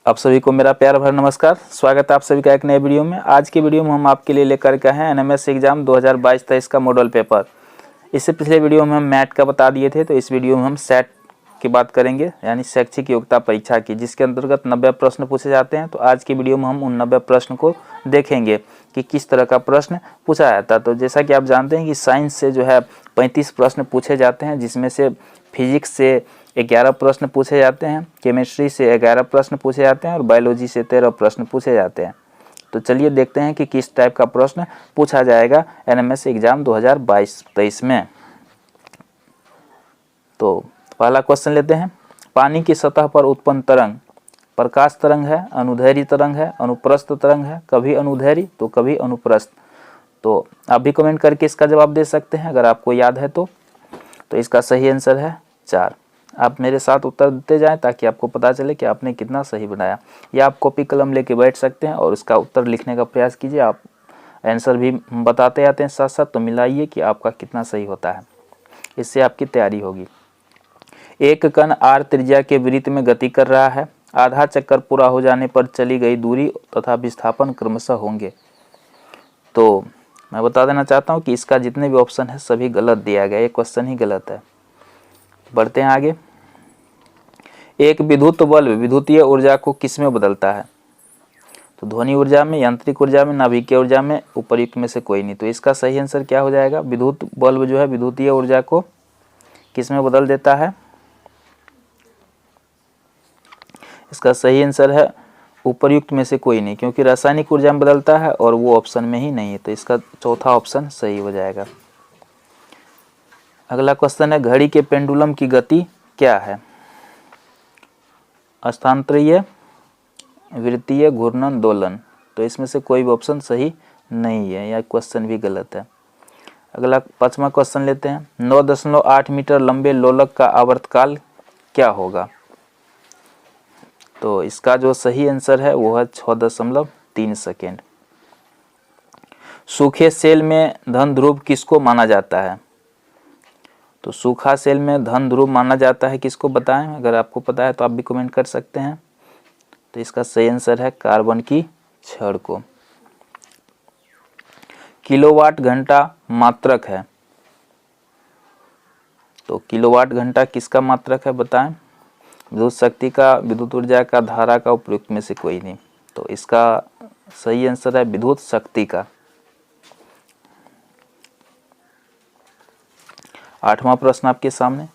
आप सभी को मेरा प्यार भरा नमस्कार। स्वागत है आप सभी का एक नए वीडियो में। आज की वीडियो में हम आपके लिए लेकर के हैं एनएमएस एग्जाम 2022-23 का मॉडल पेपर। इससे पिछले वीडियो में हम मैट का बता दिए थे, तो इस वीडियो में हम सेट की बात करेंगे, यानी शैक्षिक योग्यता परीक्षा की, जिसके अंतर्गत 90 प्रश्न पूछे जाते हैं। तो आज की वीडियो में हम उन 90 प्रश्न को देखेंगे कि किस तरह का प्रश्न पूछा जाता है। तो जैसा कि आप जानते हैं कि साइंस से जो है 35 प्रश्न पूछे जाते हैं, जिसमें से फिजिक्स से 11 प्रश्न पूछे जाते हैं, केमिस्ट्री से 11 प्रश्न पूछे जाते हैं और बायोलॉजी से 13 प्रश्न पूछे जाते हैं। तो चलिए देखते हैं कि किस टाइप का प्रश्न पूछा जाएगा एनएमएस एग्जाम 2022-23 में। तो पहला क्वेश्चन लेते हैं। पानी की सतह पर उत्पन्न तरंग प्रकाश तरंग है, अनुदैर्घ्य तरंग है, अनुप्रस्थ तरंग है, कभी अनुदैर्घ्य तो कभी अनुप्रस्थ। तो आप भी कमेंट करके इसका जवाब दे सकते हैं अगर आपको याद है तो इसका सही आंसर है 4। आप मेरे साथ उत्तर देते जाएं ताकि आपको पता चले कि आपने कितना सही बनाया। या आप कॉपी कलम लेके बैठ सकते हैं और इसका उत्तर लिखने का प्रयास कीजिए। आप आंसर भी बताते जाते हैं साथ साथ, तो मिलाइए कि आपका कितना सही होता है, इससे आपकी तैयारी होगी। एक कण r त्रिज्या के वृत्त में गति कर रहा है। आधा चक्कर पूरा हो जाने पर चली गई दूरी तथा विस्थापन क्रमशः होंगे। तो मैं बता देना चाहता हूँ कि इसका जितने भी ऑप्शन है सभी गलत दिया गया, ये क्वेश्चन ही गलत है। बढ़ते हैं आगे। एक विद्युत बल्ब विद्युतीय ऊर्जा को किस में बदलता है? तो ध्वनि ऊर्जा में, यांत्रिक ऊर्जा में, नाभिकीय ऊर्जा में, उपर्युक्त में से कोई नहीं। तो इसका सही आंसर क्या हो जाएगा? विद्युत बल्ब जो है विद्युतीय ऊर्जा को किस में बदल देता है? इसका सही आंसर है उपर्युक्त में से कोई नहीं, क्योंकि रासायनिक ऊर्जा में बदलता है और वो ऑप्शन में ही नहीं है। तो इसका चौथा ऑप्शन सही हो जाएगा। अगला क्वेश्चन है, घड़ी के पेंडुलम की गति क्या है? स्थानांतरीय, वृत्तीय, घूर्णन, दोलन। तो इसमें से कोई भी ऑप्शन सही नहीं है, यह क्वेश्चन भी गलत है। अगला 5वां क्वेश्चन लेते हैं। 9.8 मीटर लंबे लोलक का आवर्तकाल क्या होगा? तो इसका जो सही आंसर है वो है 6.3 सेकेंड। सूखे सेल में धन ध्रुव किसको माना जाता है? तो सूखा सेल में धन ध्रुव माना जाता है किसको, बताएं। अगर आपको पता है तो आप भी कमेंट कर सकते हैं। तो इसका सही आंसर है कार्बन की छड़ को। किलोवाट घंटा मात्रक है। तो किलोवाट घंटा किसका मात्रक है, बताएं। विद्युत शक्ति का, विद्युत ऊर्जा का, धारा का, उपयुक्त में से कोई नहीं। तो इसका सही आंसर है विद्युत शक्ति का। 8वां प्रश्न आपके सामने।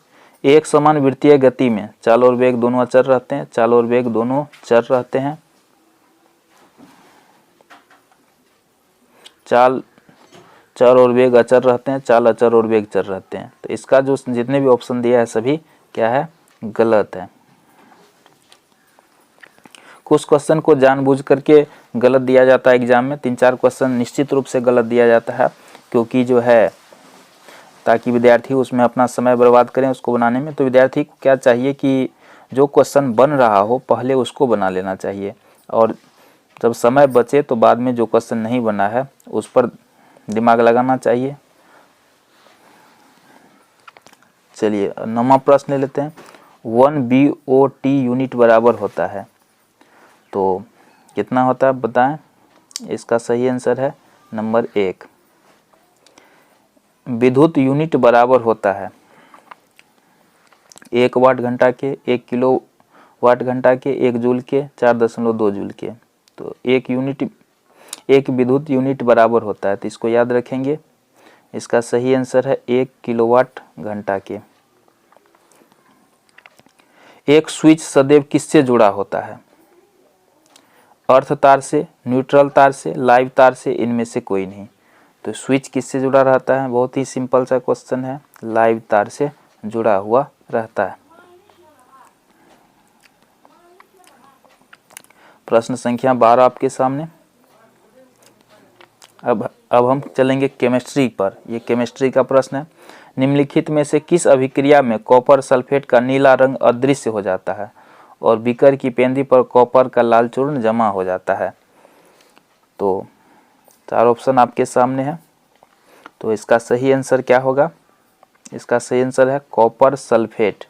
एक समान वृत्तीय गति में चाल और वेग दोनों अचर रहते हैं। चाल और वेग दोनों चर रहते हैं। चाल चर और वेग अचर रहते हैं। चाल अचर और वेग चर रहते हैं। तो इसका जो जितने भी ऑप्शन दिया है सभी क्या है, गलत है। कुछ क्वेश्चन को जानबूझ करके गलत दिया जाता है एग्जाम में। 3-4 क्वेश्चन निश्चित रूप से गलत दिया जाता है, क्योंकि जो है ताकि विद्यार्थी उसमें अपना समय बर्बाद करें उसको बनाने में। तो विद्यार्थी को क्या चाहिए कि जो क्वेश्चन बन रहा हो पहले उसको बना लेना चाहिए, और जब समय बचे तो बाद में जो क्वेश्चन नहीं बना है उस पर दिमाग लगाना चाहिए। चलिए 9वां प्रश्न ले लेते हैं। 1 BOT यूनिट बराबर होता है, तो कितना होता है बताएं। इसका सही आंसर है नंबर 1। विद्युत यूनिट बराबर होता है 1 वाट घंटा के, 1 किलो वाट घंटा के, 1 जूल के, 4.2 जूल के। तो एक विद्युत यूनिट बराबर होता है, तो इसको याद रखेंगे। इसका सही आंसर है 1 किलोवाट घंटा के। एक स्विच सदैव किससे जुड़ा होता है? अर्थ तार से, न्यूट्रल तार से, लाइव तार से, इनमें से कोई नहीं। तो स्विच किससे जुड़ा रहता है? बहुत ही सिंपल सा क्वेश्चन है, लाइव तार से जुड़ा हुआ रहता है। प्रश्न संख्या 12 आपके सामने। अब हम चलेंगे केमिस्ट्री पर। ये केमिस्ट्री का प्रश्न है। निम्नलिखित में से किस अभिक्रिया में कॉपर सल्फेट का नीला रंग अदृश्य हो जाता है और बीकर की पेंदी पर कॉपर का लाल चूर्ण जमा हो जाता है? तो 4 ऑप्शन आपके सामने है। तो इसका सही आंसर क्या होगा? इसका सही आंसर है कॉपर सल्फेट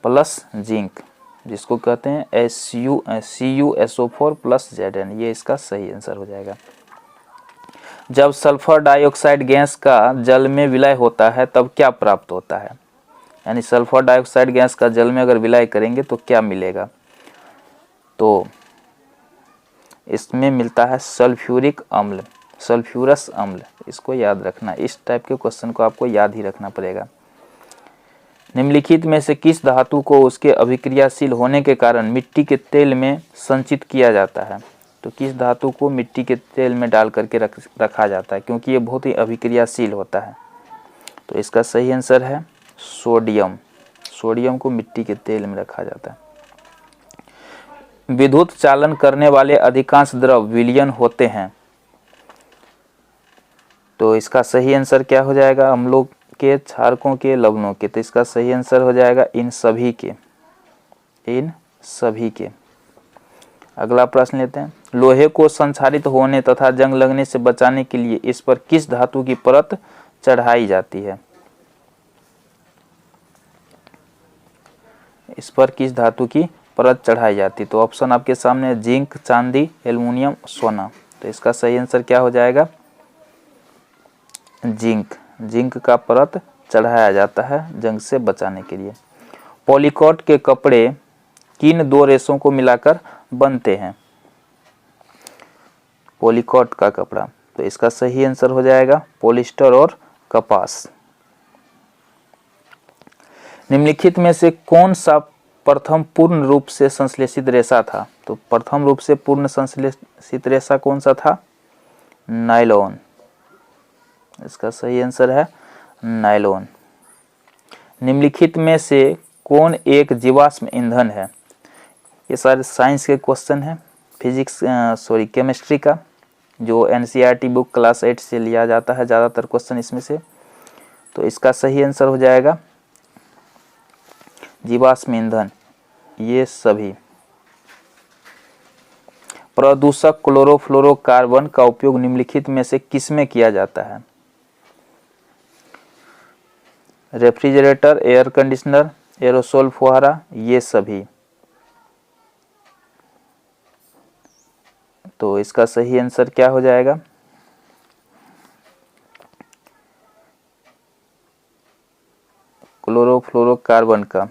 प्लस जिंक। जिसको कहते हैं CuSO4 प्लस Zn, ये इसका सही आंसर हो जाएगा। जब सल्फर डाइऑक्साइड गैस का जल में विलय होता है तब क्या प्राप्त होता है, यानी सल्फर डाइऑक्साइड गैस का जल में अगर विलय करेंगे तो क्या मिलेगा, तो इसमें मिलता है सल्फ्यूरिक अम्ल, सल्फ्यूरस अम्ल, इसको याद रखना। इस टाइप के क्वेश्चन को आपको याद ही रखना पड़ेगा। निम्नलिखित में से किस धातु को उसके अभिक्रियाशील होने के कारण मिट्टी के तेल में संचित किया जाता है, तो किस धातु को मिट्टी के तेल में डाल करके रखा जाता है, क्योंकि ये बहुत ही अभिक्रियाशील होता है। तो इसका सही आंसर है सोडियम। सोडियम को मिट्टी के तेल में रखा जाता है। विद्युत चालन करने वाले अधिकांश द्रव विलयन होते हैं, तो इसका सही आंसर क्या हो जाएगा, अम्लों के, क्षारकों के, लवणों के। तो इसका सही आंसर हो जाएगा इन सभी के, इन सभी के। अगला प्रश्न लेते हैं। लोहे को संक्षारित होने तथा जंग लगने से बचाने के लिए इस पर किस धातु की परत चढ़ाई जाती है, इस पर किस धातु की परत चढ़ाई जाती है, तो ऑप्शन आपके सामने है जिंक, चांदी, एल्युमिनियम, सोना। तो इसका सही आंसर क्या हो जाएगा, जिंक। जिंक का परत चढ़ाया जाता है जंग से बचाने के लिए। पॉलीकोट के कपड़े किन दो रेशों को मिलाकर बनते हैं, पॉलीकोट का कपड़ा, तो इसका सही आंसर हो जाएगा पॉलिस्टर और कपास। निम्नलिखित में से कौन सा प्रथम पूर्ण रूप से संश्लेषित रेशा था, तो प्रथम रूप से पूर्ण संश्लेषित रेशा कौन सा था, नायलॉन। इसका सही आंसर है नायलॉन। निम्नलिखित में से कौन एक जीवाश्म ईंधन है, ये सारे साइंस के क्वेश्चन हैं, केमिस्ट्री का, जो NCERT बुक क्लास 8 से लिया जाता है ज़्यादातर क्वेश्चन इसमें से। तो इसका सही आंसर हो जाएगा जीवाश्म ईंधन, ये सभी। प्रदूषक क्लोरोफ्लोरोकार्बन का उपयोग निम्नलिखित में से किसमें किया जाता है, रेफ्रिजरेटर, एयर कंडीशनर, एरोसोल फुहारा, ये सभी। तो इसका सही आंसर क्या हो जाएगा, क्लोरोफ्लोरोकार्बन का।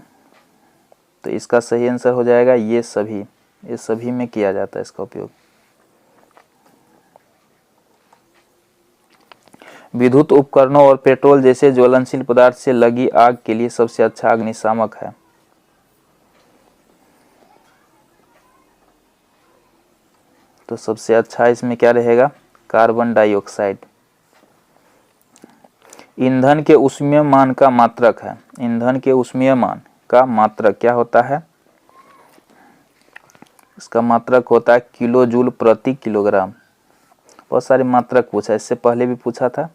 तो इसका सही आंसर हो जाएगा ये सभी, ये सभी में किया जाता है इसका उपयोग। विद्युत उपकरणों और पेट्रोल जैसे ज्वलनशील पदार्थ से लगी आग के लिए सबसे अच्छा अग्निशामक है, तो सबसे अच्छा इसमें क्या रहेगा, कार्बन डाइऑक्साइड। ईंधन के ऊष्मीय मान का मात्रक है, ईंधन के ऊष्मीय मान का मात्रक क्या होता है, इसका मात्रक होता है किलो जूल प्रति किलोग्राम। बहुत सारे मात्रक पूछा, इससे पहले भी पूछा था,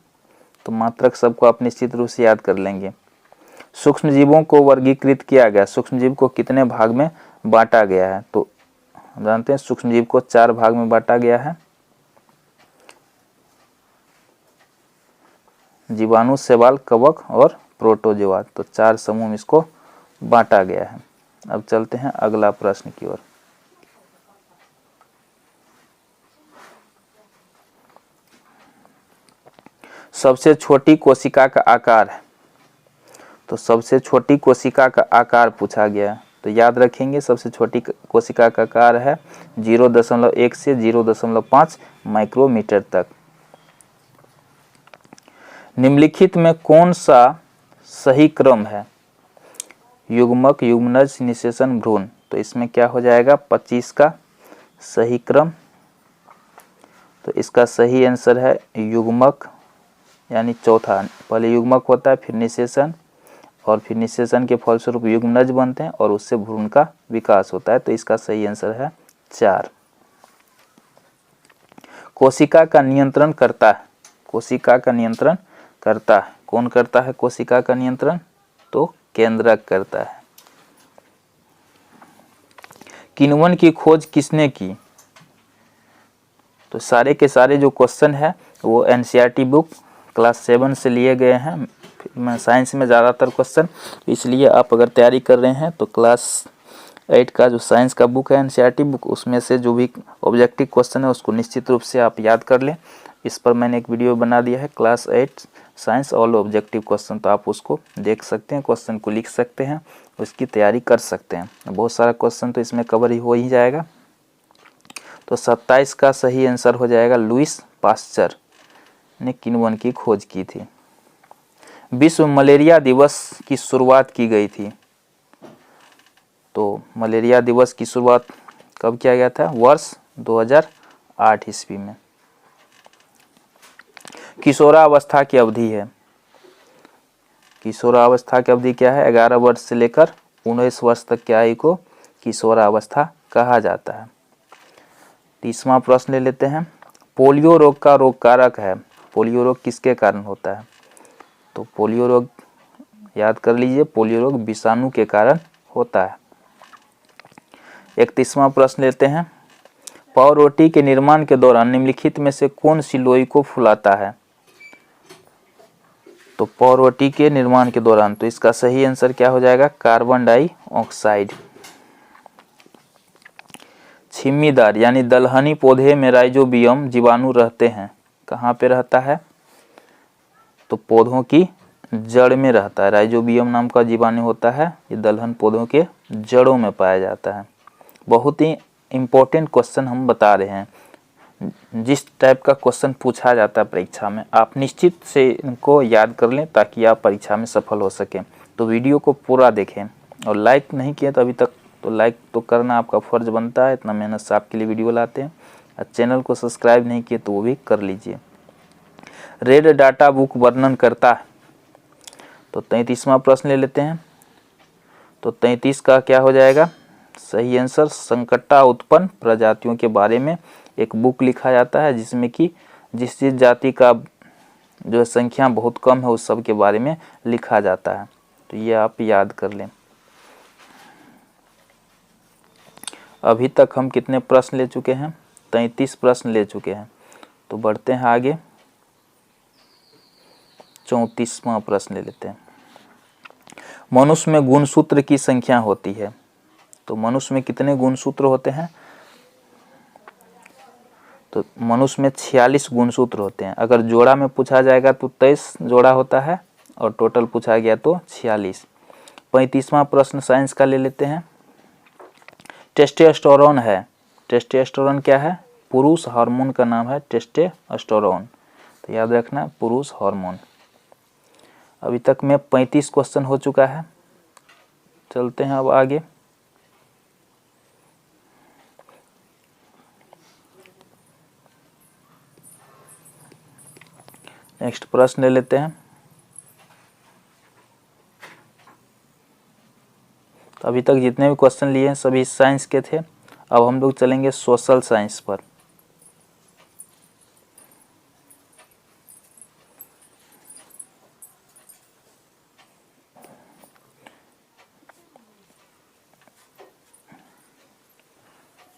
तो मात्रक सबको आप निश्चित रूप से याद कर लेंगे। सूक्ष्म जीवों को वर्गीकृत किया गया, सूक्ष्म जीव को कितने भाग में बांटा गया है, तो हम जानते हैं सूक्ष्म जीव को 4 भाग में बांटा गया है, जीवाणु, शैवाल, कवक और प्रोटोजोआ। तो 4 समूह में इसको बांटा गया है। अब चलते हैं अगला प्रश्न की ओर। सबसे छोटी कोशिका का आकार है, तो सबसे छोटी कोशिका का आकार पूछा गया है, तो याद रखेंगे सबसे छोटी कोशिका का आकार है 0.1 से 0.5 माइक्रोमीटर तक। निम्नलिखित में कौन सा सही क्रम है, युग्मक, युग्मनज, निषेचन, भ्रूण, तो इसमें क्या हो जाएगा 25 का सही क्रम। तो इसका सही आंसर है युग्मक, यानी चौथा, पहले युग्मक होता है फिर निषेचन, और फिर निषेचन के फलस्वरूप युग्मनज बनते हैं और उससे भ्रूण का विकास होता है। तो इसका सही आंसर है 4। कोशिका का नियंत्रण करता है, कोशिका का नियंत्रण करता है, कौन करता है कोशिका का नियंत्रण, तो केंद्रक करता है। किण्वन की खोज किसने की, तो सारे के सारे जो क्वेश्चन है वो NCERT बुक क्लास 7 से लिए गए हैं, साइंस में ज़्यादातर क्वेश्चन, इसलिए आप अगर तैयारी कर रहे हैं तो क्लास 8 का जो साइंस का बुक है एनसीईआरटी बुक, उसमें से जो भी ऑब्जेक्टिव क्वेश्चन है उसको निश्चित रूप से आप याद कर लें। इस पर मैंने एक वीडियो बना दिया है, class 8 science all objective question, तो आप उसको देख सकते हैं, क्वेश्चन को लिख सकते हैं, उसकी तैयारी कर सकते हैं। बहुत सारा क्वेश्चन तो इसमें कवर हो ही जाएगा। तो 27 का सही आंसर हो जाएगा लुईस पास्चर ने किन वन की खोज की थी। विश्व मलेरिया दिवस की शुरुआत की गई थी। तो मलेरिया दिवस की शुरुआत कब किया गया था? वर्ष 2008 ईस्वी में। किशोरावस्था की अवधि है। किशोरावस्था की अवधि क्या है? 11 वर्ष से लेकर 19 वर्ष तक की आयु को किशोरावस्था कहा जाता है। 30वां प्रश्न ले लेते हैं। पोलियो रोग का रोग कारक है। पोलियो रोग किसके कारण होता है? तो पोलियो रोग याद कर लीजिए, पोलियो रोग विषाणु के कारण होता है। 31वां प्रश्न लेते हैं। पावरोटी के निर्माण के दौरान निम्नलिखित में से कौन सी लोई को फुलाता है? तो पावरोटी के निर्माण के दौरान, तो इसका सही आंसर क्या हो जाएगा? Carbon dioxide. छिम्मीदार यानी दलहनी पौधे में राइजोबियम जीवाणु रहते हैं। कहाँ पे रहता है? तो पौधों की जड़ में रहता है। राइजोबियम नाम का जीवाणु होता है, ये दलहन पौधों के जड़ों में पाया जाता है। बहुत ही इम्पोर्टेंट क्वेश्चन हम बता रहे हैं। जिस टाइप का क्वेश्चन पूछा जाता है परीक्षा में, आप निश्चित से इनको याद कर लें ताकि आप परीक्षा में सफल हो सकें। तो वीडियो को पूरा देखें, और लाइक नहीं किए तो अभी तक तो लाइक तो करना आपका फ़र्ज बनता है, इतना मेहनत से आपके लिए वीडियो लाते हैं। और चैनल को सब्सक्राइब नहीं किए तो वो भी कर लीजिए। रेड डाटा बुक वर्णन करता है। तो 33वां प्रश्न ले लेते हैं। तो 33 का क्या हो जाएगा? सही आंसर संकटा उत्पन्न प्रजातियों के बारे में एक बुक लिखा जाता है, जिसमें कि जिस जाति का जो संख्या बहुत कम है उस सब के बारे में लिखा जाता है। तो ये आप याद कर लें। अभी तक हम कितने प्रश्न ले चुके हैं? 33 प्रश्न ले चुके हैं। तो बढ़ते हैं आगे, 34वां प्रश्न ले लेते हैं। मनुष्य में गुणसूत्र की संख्या होती है। तो मनुष्य में कितने गुणसूत्र होते हैं? तो मनुष्य में 46 गुणसूत्र होते हैं। अगर जोड़ा में पूछा जाएगा तो 23 जोड़ा होता है, और टोटल पूछा गया तो 46। 35वां प्रश्न साइंस का ले लेते हैं। टेस्टोस्टेरोन है। टेस्टोस्टेरोन क्या है? पुरुष हार्मोन का नाम है टेस्टोस्टेरोन। तो याद रखना, पुरुष हार्मोन। अभी तक में 35 क्वेश्चन हो चुका है। चलते हैं अब आगे। नेक्स्ट प्रश्न ले लेते हैं। तो अभी तक जितने भी क्वेश्चन लिए हैं सभी साइंस के थे। अब हम लोग चलेंगे सोशल साइंस पर।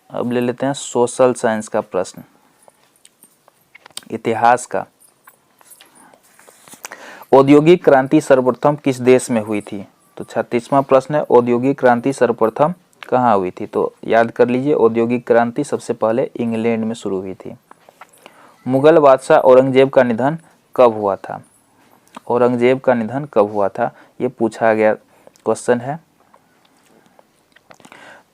अब ले लेते हैं सोशल साइंस का प्रश्न, इतिहास का। औद्योगिक क्रांति सर्वप्रथम किस देश में हुई थी? तो 36वां प्रश्न है, औद्योगिक क्रांति सर्वप्रथम कहाँ हुई थी? तो याद कर लीजिए, औद्योगिक क्रांति सबसे पहले इंग्लैंड में शुरू हुई थी। मुगल बादशाह औरंगजेब का निधन कब हुआ था? औरंगजेब का निधन कब हुआ था, ये पूछा गया क्वेश्चन है।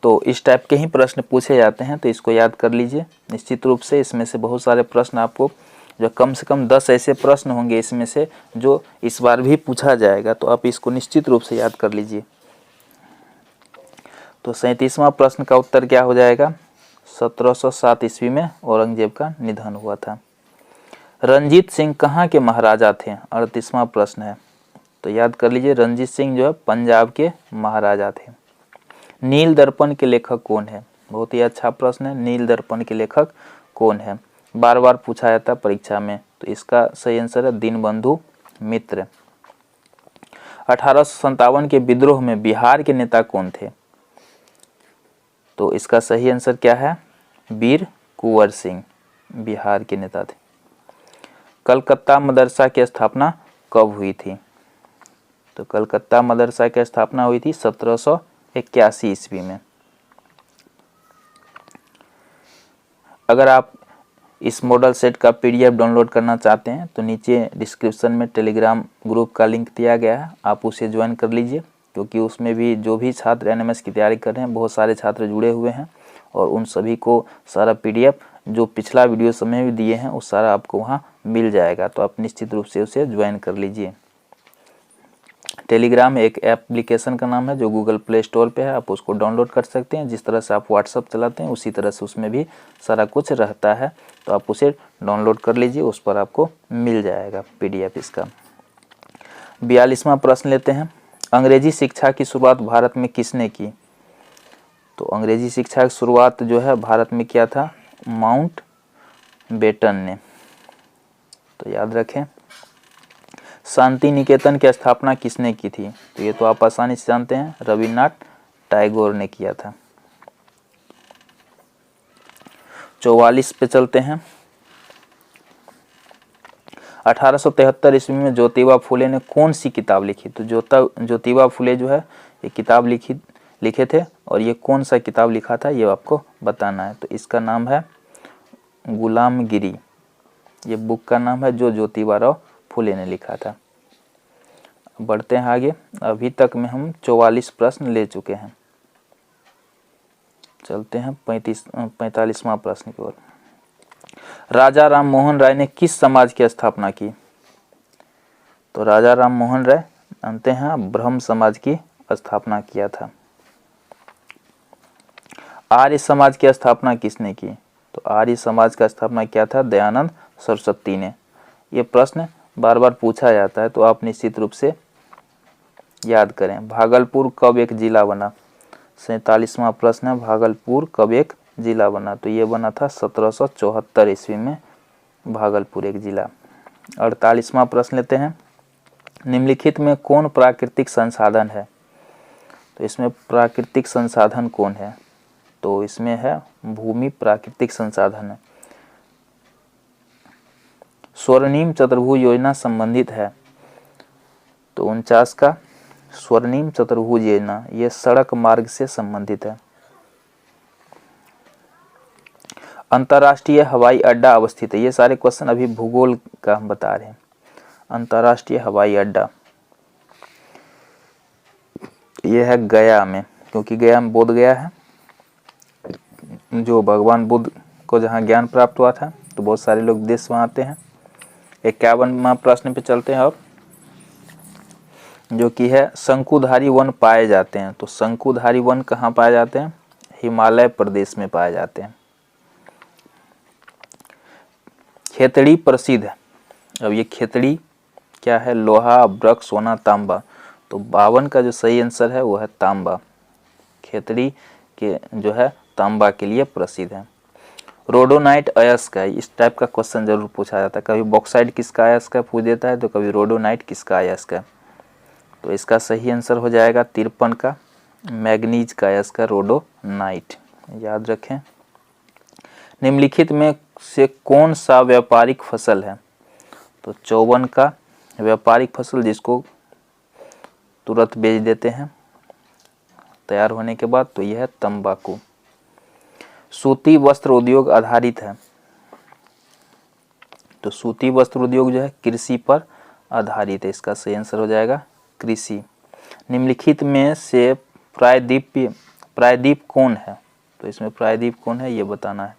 तो इस टाइप के ही प्रश्न पूछे जाते हैं, तो इसको याद कर लीजिए निश्चित रूप से। इसमें से बहुत सारे प्रश्न आपको, जो कम से कम 10 ऐसे प्रश्न होंगे इसमें से जो इस बार भी पूछा जाएगा, तो आप इसको निश्चित रूप से याद कर लीजिए। तो 37वां प्रश्न का उत्तर क्या हो जाएगा? 1707 ईस्वी में औरंगजेब का निधन हुआ था। रंजीत सिंह कहाँ के महाराजा थे? 38वां प्रश्न है। तो याद कर लीजिए, रंजीत सिंह जो है पंजाब के महाराजा थे। नील दर्पण के लेखक कौन है? बहुत ही अच्छा प्रश्न है। नील दर्पण के लेखक कौन है? बार बार पूछा जाता है परीक्षा में। तो इसका सही आंसर है दीनबंधु मित्र। 1857 के विद्रोह में बिहार के नेता कौन थे? तो इसका सही आंसर क्या है? वीर कुंवर सिंह बिहार के नेता थे। कलकत्ता मदरसा की स्थापना कब हुई थी? तो कलकत्ता मदरसा की स्थापना हुई थी 1781 ईस्वी में। अगर आप इस मॉडल सेट का PDF डाउनलोड करना चाहते हैं तो नीचे डिस्क्रिप्शन में टेलीग्राम ग्रुप का लिंक दिया गया है, आप उसे ज्वाइन कर लीजिए, क्योंकि उसमें भी जो भी छात्र NMS की तैयारी कर रहे हैं बहुत सारे छात्र जुड़े हुए हैं और उन सभी को सारा PDF जो पिछला वीडियो समय भी दिए हैं उस सारा आपको वहाँ मिल जाएगा। तो आप निश्चित रूप से उसे ज्वाइन कर लीजिए। टेलीग्राम एक एप्लीकेशन का नाम है जो गूगल प्ले स्टोर पे है, आप उसको डाउनलोड कर सकते हैं। जिस तरह से आप व्हाट्सअप चलाते हैं उसी तरह से उसमें भी सारा कुछ रहता है, तो आप उसे डाउनलोड कर लीजिए, उस पर आपको मिल जाएगा PDF इसका। 42वां प्रश्न लेते हैं। अंग्रेजी शिक्षा की शुरुआत भारत में किसने की? तो अंग्रेजी शिक्षा की शुरुआत जो है भारत में किया था माउंट बेटन ने, तो याद रखें। शांति निकेतन की स्थापना किसने की थी? तो ये तो आप आसानी से जानते हैं, रविन्द्रनाथ टैगोर ने किया था। 44 पे चलते हैं। 1873 ईस्वी में ज्योतिबा फुले ने कौन सी किताब लिखी? तो ज्योतिबा फुले जो है ये किताब लिखे थे, और ये कौन सा किताब लिखा था ये आपको बताना है। तो इसका नाम है गुलामगिरी, ये बुक का नाम है जो ज्योतिबा फुले ने लिखा था। बढ़ते हैं आगे। अभी तक में हम 44 प्रश्न ले चुके हैं। चलते हैं 45वां प्रश्न की ओर। राजा राम मोहन राय ने किस समाज की स्थापना की? तो राजा राम मोहन राय जानते हैं ब्रह्म समाज की स्थापना किया था। आर्य समाज की स्थापना किसने की? तो आर्य समाज का स्थापना किया था दयानंद सरस्वती ने। ये प्रश्न बार बार पूछा जाता है, तो आप निश्चित रूप से याद करें। भागलपुर कब एक जिला बना? 47वां प्रश्न है, भागलपुर कब एक जिला बना? तो ये बना था 1774 ईस्वी में भागलपुर एक जिला। 48वां प्रश्न लेते हैं। निम्नलिखित में कौन प्राकृतिक संसाधन है? तो इसमें प्राकृतिक संसाधन कौन है? तो इसमें है भूमि प्राकृतिक संसाधन है। स्वर्णिम चतुर्भुज योजना संबंधित है? तो 49 का स्वर्णिम चतुर्भुज योजना ये सड़क मार्ग से संबंधित है। अंतर्राष्ट्रीय हवाई अड्डा अवस्थित है? ये सारे क्वेश्चन अभी भूगोल का हम बता रहे हैं। अंतर्राष्ट्रीय हवाई अड्डा ये है गया में, क्योंकि गया में बोध गया है जो भगवान बुद्ध को जहाँ ज्ञान प्राप्त हुआ था, तो बहुत सारे लोग विदेश वहाँ आते हैं। 51वां प्रश्न पे चलते हैं और जो कि है शंकुधारी वन पाए जाते हैं। तो शंकुधारी वन कहाँ पाए जाते हैं? हिमालय प्रदेश में पाए जाते हैं। खेतड़ी प्रसिद्ध है। अब ये खेतड़ी क्या है? लोहा, ब्रक, सोना, तांबा। तो 52 का जो सही आंसर है वो है तांबा। खेतड़ी के जो है तांबा के लिए प्रसिद्ध है। रोडोनाइट अयस्क है, इस टाइप का क्वेश्चन जरूर पूछा जाता है। कभी बॉक्साइट किसका अयस्क है पूछ देता है, तो कभी रोडोनाइट किसका अयस्क है। तो इसका सही आंसर हो जाएगा 53 का मैग्नीज का अयस्क है रोडोनाइट, याद रखें। निम्नलिखित में से कौन सा व्यापारिक फसल है? तो 54 का व्यापारिक फसल जिसको तुरंत बेच देते हैं तैयार होने के बाद, तो यह है तंबाकू। सूती वस्त्र उद्योग आधारित है? तो सूती वस्त्र उद्योग जो है कृषि पर आधारित है, इसका सही आंसर हो जाएगा कृषि। निम्नलिखित में से प्रायद्वीप कौन है? तो इसमें प्रायद्वीप कौन है ये बताना है।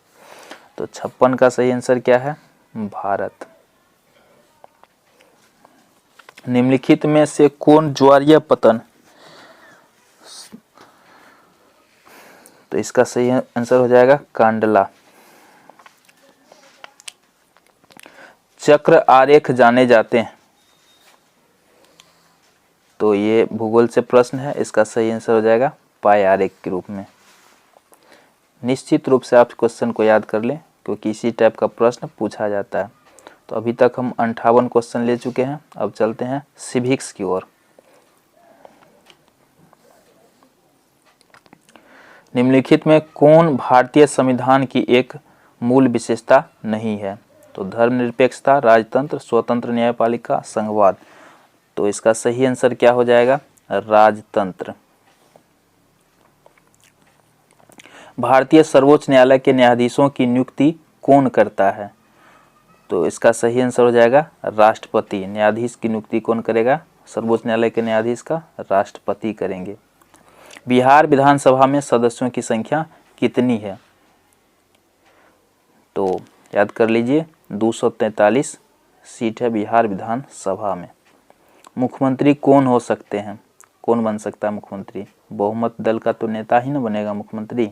तो 56 का सही आंसर क्या है? भारत। निम्नलिखित में से कौन ज्वारीय पतन? तो इसका सही आंसर हो जाएगा कांडला। चक्र आरेख जाने जाते हैं? तो ये भूगोल से प्रश्न है, इसका सही आंसर हो जाएगा पाई आरेख के रूप में। निश्चित रूप से आप क्वेश्चन को याद कर लें, क्योंकि इसी टाइप का प्रश्न पूछा जाता है। तो अभी तक हम 58 क्वेश्चन ले चुके हैं। अब चलते हैं सिविक्स की ओर। निम्नलिखित में कौन भारतीय संविधान की एक मूल विशेषता नहीं है? तो धर्मनिरपेक्षता, राजतंत्र, स्वतंत्र न्यायपालिका, संघवाद। तो इसका सही आंसर क्या हो जाएगा? राजतंत्र। भारतीय सर्वोच्च न्यायालय के न्यायाधीशों की नियुक्ति कौन करता है? तो इसका सही आंसर हो जाएगा राष्ट्रपति। न्यायाधीश की नियुक्ति कौन करेगा? सर्वोच्च न्यायालय के न्यायाधीश का राष्ट्रपति करेंगे। बिहार विधानसभा में सदस्यों की संख्या कितनी है? तो याद कर लीजिए 243 सीट है बिहार विधानसभा में। मुख्यमंत्री कौन हो सकते हैं? कौन बन सकता है मुख्यमंत्री? बहुमत दल का तो नेता ही ना बनेगा मुख्यमंत्री।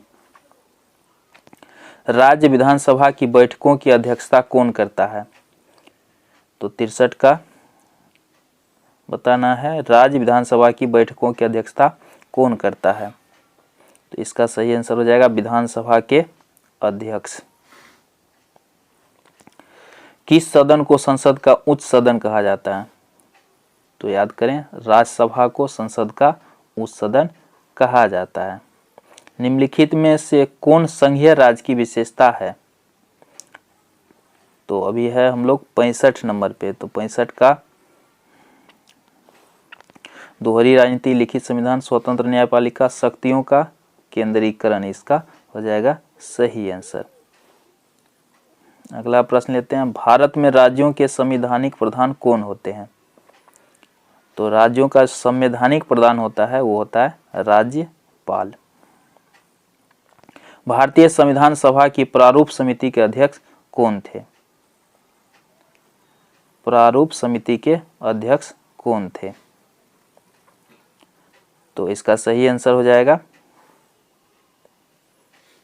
राज्य विधानसभा की बैठकों की अध्यक्षता कौन करता है? तो 63 का बताना है। राज्य विधानसभा की बैठकों की अध्यक्षता कौन करता है? तो इसका सही आंसर हो जाएगा विधानसभा के अध्यक्ष। किस सदन को संसद का उच्च सदन कहा जाता है? तो याद करें राज्यसभा को संसद का उच्च सदन कहा जाता है। निम्नलिखित में से कौन संघीय राज्य की विशेषता है? तो अभी है हम लोग 65 नंबर पे। तो 65 का दोहरी राजनीति, लिखित संविधान, स्वतंत्र न्यायपालिका, शक्तियों का केंद्रीकरण, इसका हो जाएगा सही आंसर। अगला प्रश्न लेते हैं। भारत में राज्यों के संवैधानिक प्रधान कौन होते हैं? तो राज्यों का संवैधानिक प्रधान होता है वो होता है राज्यपाल। भारतीय संविधान सभा की प्रारूप समिति के अध्यक्ष कौन थे? प्रारूप समिति के अध्यक्ष कौन थे? तो इसका सही आंसर हो जाएगा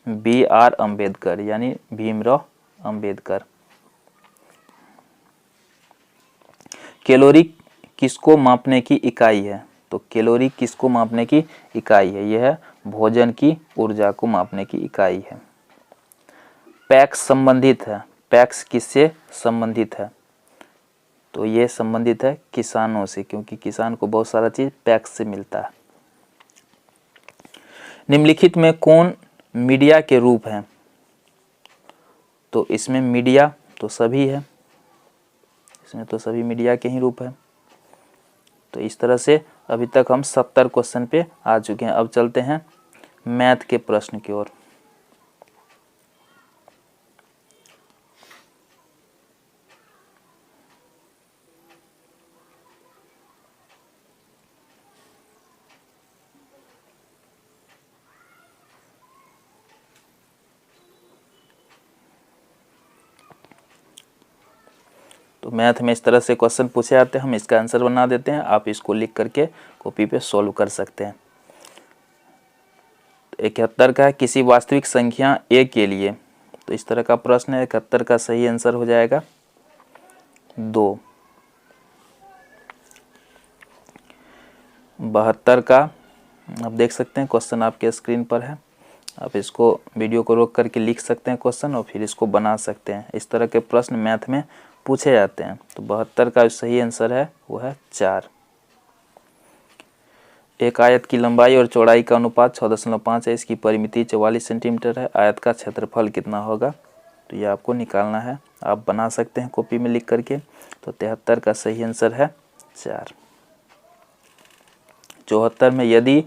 BR अम्बेडकर, यानी भीमराव अंबेडकर। कैलोरी किसको मापने की इकाई है? तो कैलोरी किसको मापने की इकाई है? यह है भोजन की ऊर्जा को मापने की इकाई है। पैक्स संबंधित है। पैक्स किससे संबंधित है? तो ये संबंधित है किसानों से, क्योंकि किसान को बहुत सारा चीज पैक्स से मिलता है। निम्नलिखित में कौन मीडिया के रूप हैं? तो इसमें मीडिया तो सभी है, इसमें तो सभी मीडिया के ही रूप है। तो इस तरह से अभी तक हम 70 क्वेश्चन पे आ चुके हैं। अब चलते हैं मैथ के प्रश्न की ओर। तो मैथ में इस तरह से क्वेश्चन पूछे जाते हैं, हम इसका आंसर बना देते हैं। आप इसको लिख करके कॉपी पे सॉल्व कर सकते हैं। 71 का है किसी वास्तविक संख्या a के लिए। तो इस तरह का प्रश्न है। 71 का सही आंसर हो जाएगा 2। 72 का आप देख सकते हैं क्वेश्चन आपके स्क्रीन पर है। आप इसको वीडियो को रोक करके लिख सकते हैं क्वेश्चन और फिर इसको बना सकते हैं। इस तरह के प्रश्न मैथ में पूछे जाते हैं। तो 72 का सही आंसर है वो है 4। एक आयत की लंबाई और चौड़ाई का अनुपात 6.5 है। इसकी परिमिति 44 सेंटीमीटर है। आयत का क्षेत्रफल कितना होगा? तो ये आपको निकालना है। आप बना सकते हैं कॉपी में लिख करके। तो 73 का सही आंसर है 4। 74 में यदि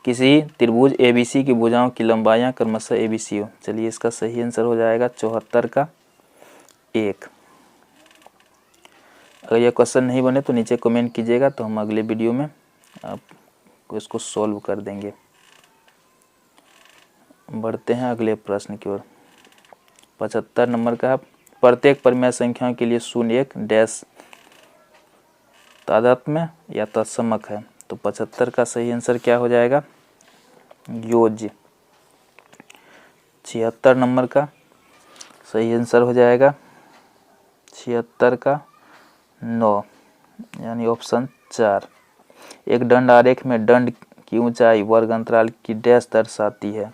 किसी त्रिभुज ABC की भुजाओं की लंबाइयाँ क्रमशः ABC हो। चलिए इसका सही आंसर हो जाएगा 74 का 1। अगर यह क्वेश्चन नहीं बने तो नीचे कमेंट कीजिएगा, तो हम अगले वीडियो में आपको इसको सॉल्व कर देंगे। बढ़ते हैं अगले प्रश्न की ओर। 75 नंबर का है प्रत्येक परिमेय संख्याओं के लिए 0 1 डैश तादात्म्य या तत्समक है। तो 75 का सही आंसर क्या हो जाएगा? योज्य। 76 नंबर का सही आंसर हो जाएगा 76 का 9, यानी ऑप्शन 4। एक दंड आरेख में दंड की ऊंचाई वर्ग अंतराल की डैश दर्शाती है।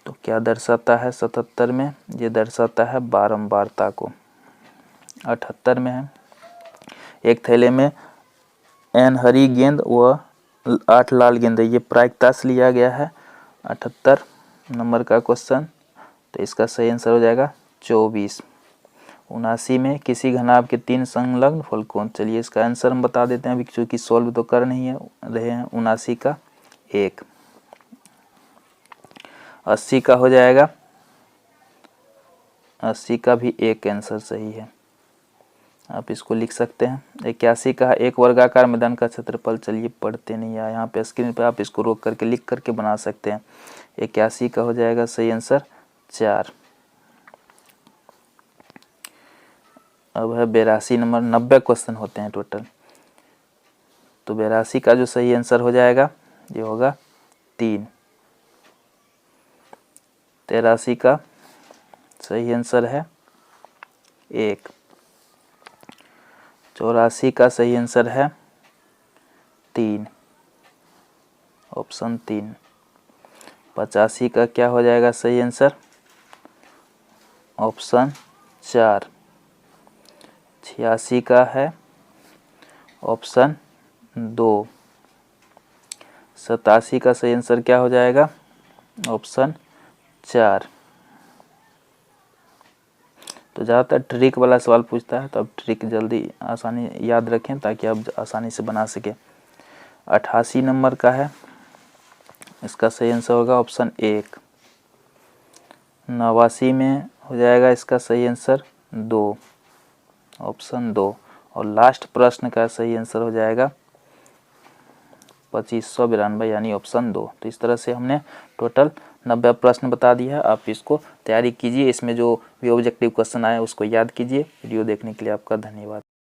तो क्या दर्शाता है 77 में? ये दर्शाता है बारंबारता को। 78 में है एक थैले में n हरी गेंद व 8 लाल गेंद, ये प्रायिकता से लिया गया है। 78 नंबर का क्वेश्चन। तो इसका सही आंसर हो जाएगा 24। 79 में किसी घनाभ के 3 संलग्न फलकोण। चलिए इसका आंसर हम बता देते हैं अभी, क्योंकि सॉल्व तो कर नहीं है रहे हैं। 79 का 1। 80 का हो जाएगा, 80 का भी एक आंसर सही है, आप इसको लिख सकते हैं। 81 का एक वर्गाकार मैदान का क्षेत्रफल, चलिए पढ़ते नहीं है यहाँ पे, स्क्रीन पे आप इसको रोक करके लिख करके बना सकते हैं। 81 का हो जाएगा सही आंसर 4। अब है 82 नंबर, 90 क्वेश्चन होते हैं टोटल, तो 82 का जो सही आंसर हो जाएगा ये होगा 3। 83 का सही आंसर है 1। 84 का सही आंसर है 3, ऑप्शन 3। 85 का क्या हो जाएगा सही आंसर, ऑप्शन 4। 86 का है ऑप्शन 2। 87 का सही आंसर क्या हो जाएगा, ऑप्शन 4। तो ज़्यादातर ट्रिक वाला सवाल पूछता है, तो अब ट्रिक जल्दी आसानी याद रखें ताकि आप आसानी से बना सकें। 88 नंबर का है, इसका सही आंसर होगा ऑप्शन 1। 89 में हो जाएगा इसका सही आंसर 2, ऑप्शन 2। और लास्ट प्रश्न का सही आंसर हो जाएगा 2592 यानी ऑप्शन 2। तो इस तरह से हमने टोटल 90 प्रश्न बता दिया है। आप इसको तैयारी कीजिए, इसमें जो भी ऑब्जेक्टिव क्वेश्चन आए उसको याद कीजिए। वीडियो देखने के लिए आपका धन्यवाद।